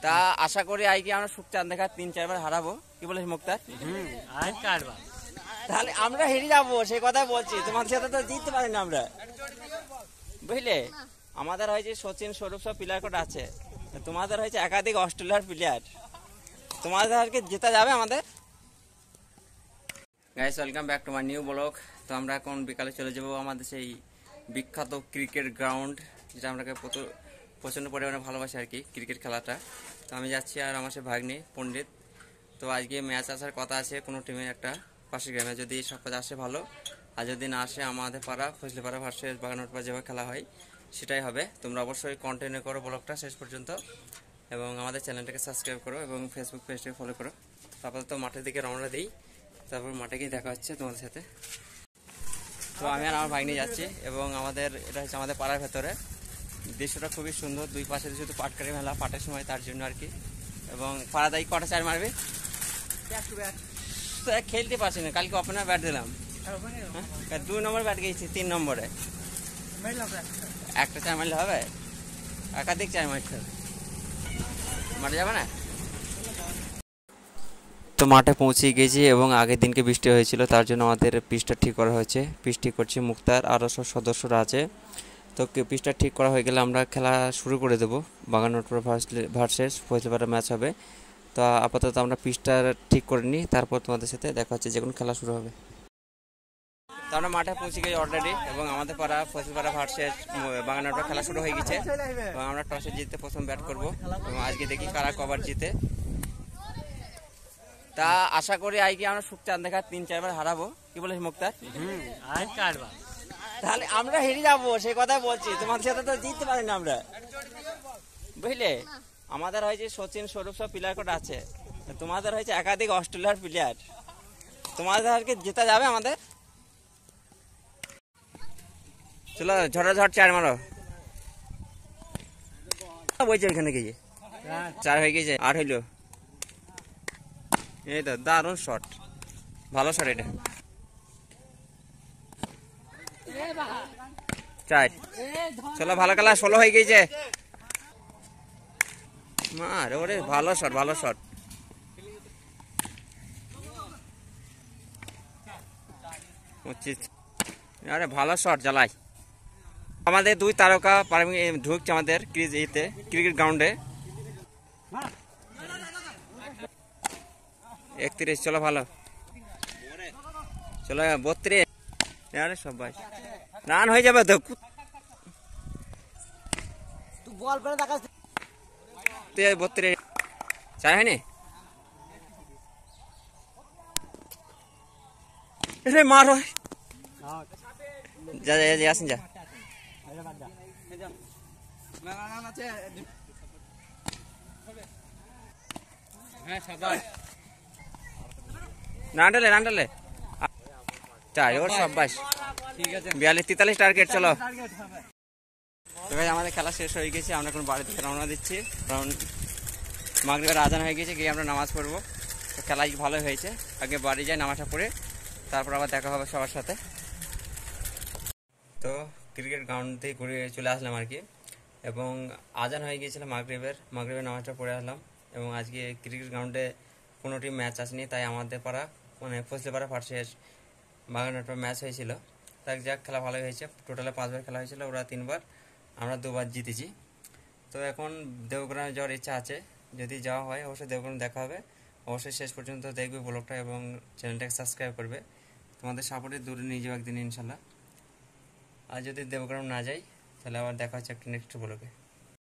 তা আশা করি আজকে আমরা সুখচাঁদ দেখা 3-4 বার হারাবো। কি বলিস মুক্তার? তাহলে আমরা হেরে যাবো, সেই কথাই বলছি। তোমাদের সাথে তো জিততে পারি না আমরা, বুঝলে। আমাদের হয়েছে সচিন স্বরূপ সব প্লেয়ার কোড আছে, তোমাদের হয়েছে একাধিক অস্ট্রেলিয়ার প্লেয়ার। তোমাদেরকে জেতা যাবে আমাদের। Guys, welcome back to my new blog. তো আমরা এখন বিকালে চলে যাবো আমাদের সেই বিখ্যাত ক্রিকেট গ্রাউন্ড, যেটা আমরা প্রচণ্ড পরিমাণে ভালোবাসি আর কি, ক্রিকেট খেলাটা। তো আমি যাচ্ছি আর আমার সে ভাগ্নি পণ্ডিত। তো আজকে ম্যাচ আসার কথা আছে কোনো টিমের একটা পাশের গ্রামে, যদি সব কাজ আসে ভালো, আর যদি না আসে আমাদের পাড়া ফজলিপাড়া ভার্সেস বাগানপাড়া যেভাবে খেলা হয় সেটাই হবে। তোমরা অবশ্যই কন্টিনিউ করো ব্লগটা শেষ পর্যন্ত, এবং আমাদের চ্যানেলটাকে সাবস্ক্রাইব করো এবং ফেসবুক পেজটাকে ফলো করো। তারপর তো মাঠের দিকে রওনা দিই, তারপর মাঠে গিয়ে দেখা হচ্ছে তোমাদের সাথে। তো আমি আর আমার ভাগ্নি যাচ্ছি, এবং এটা হচ্ছে আমাদের পাড়ার ভেতরে। দৃশ্যটা খুবই সুন্দর, দুই পাশে শুধু পাটকারি মেলা পাটের সময়, তার জন্য আর কি। এবং পাড়াদাই কটা চার মারবে, খেলতে পারছি না। কালকে ওপেনার ব্যাট দিলাম, 2 নম্বর ব্যাট গেছি, 3 নম্বরে একটা চার মারলে হবে? একাধিক চার মারতে হবে, মাঠে যাবে না। তো মাঠে পৌঁছে গেছি, এবং আগের দিনকে বৃষ্টি হয়েছিল, তার জন্য আমাদের পিচটা ঠিক করা হয়েছে। পিচ ঠিক করছি মুক্তার, আরও সব সদস্যরা আছে। তো পিচটা ঠিক করা হয়ে গেলে আমরা খেলা শুরু করে দেবো। বাগানপাড়া ভার্সেস ফজলিপাড়া ম্যাচ হবে। তো আপাতত আমরা পিচটা ঠিক করে নিই, তারপর তোমাদের সাথে দেখা হচ্ছে যখন খেলা শুরু হবে। তো আমরা মাঠে পৌঁছে গেছি অলরেডি, এবং আমাদের পাড়া ফজলিপাড়া ভার্সেস বাগানপাড়া খেলা শুরু হয়ে গেছে। এবং আমরা টসে জিতে প্রথম ব্যাট করব, এবং আজকে দেখি কারা কভার জিতে। তা আশা করি আজকে আমরা সুখচাঁদ দেখা 3-4 বার হারাবো। কি বলিস মুক্তার? তাহলে আমরা হেরে যাবো, সেই কথাই বলছি। তোমাদের সাথে তো জিততে পারি না আমরা, বুঝলে। আমাদের হয়েছে সচিন স্বরূপ সব প্লেয়ার কোড আছে, তোমাদের হয়েছে একাধিক অস্ট্রেলিয়ার প্লেয়ার। তোমাদেরকে জেতা যাবে আমাদের। চলো ঝড় চার মারো, বলছে ওইখানে গিয়ে 4 হয়ে গেছে, 8 হইলো। এই তো দারুণ শট, ভালো শট এটা। 4, চলো ভালো খেলা, 16 হয়ে গেছে। মার ওরে, ভালো শট, ভালো শট। 25, আরে ভালো শট জ্বালাই। আমাদের 2 তারকা ঢুকছে আমাদের ক্রিকেট গ্রাউন্ডে। 31, চলো ভালো, চলো 32, আরে সবাই রান হয়ে যাবে তো। 32, 4 হয়নি। মার হয়, যা যা আসেন যা। রান টালে 4 ওর সবাই। 42-43 টার্গেট, চলো। তো ভাই আমাদের খেলা শেষ হয়ে গেছে, আমরা এখন বাড়ি থেকে রওনা দিচ্ছি, কারণ মাগরিবের আজান হয়ে গেছে, গিয়ে আমরা নামাজ পড়বো। তো খেলা ভালোই হয়েছে, আগে বাড়ি যাই নামাজটা পড়ে, তারপর আবার দেখা হবে সবার সাথে। তো ক্রিকেট গ্রাউন্ড থেকে ঘুরে চলে আসলাম আর কি, এবং আজান হয়ে গিয়েছিল মাগরিবের নামাজটা পড়ে আসলাম। এবং আজকে ক্রিকেট গ্রাউন্ডে কোনো টিম ম্যাচ আসেনি, তাই আমাদের পাড়া মানে ফজলিপাড়া ভার্সেস বাগানপাড়া ম্যাচ হয়েছিল। তাই যাক, খেলা ভালোই হয়েছে। টোটালে 5 বার খেলা হয়েছিল, ওরা 3 বার, আমরা 2 বার জিতেছি। তো এখন দেবগ্রামে যাওয়ার ইচ্ছা আছে, যদি যাওয়া হয় অবশ্যই দেবগ্রাম দেখা হবে। অবশ্যই শেষ পর্যন্ত দেখবে ব্লগটা, এবং চ্যানেলটাকে সাবস্ক্রাইব করবে। তোমাদের সাপোর্টে দূরে নিয়ে যাবো একদিন ইনশাল্লাহ। আর যদি দেবগ্রাম না যাই, তাহলে আবার দেখা হচ্ছে একটা নেক্সট ব্লগে।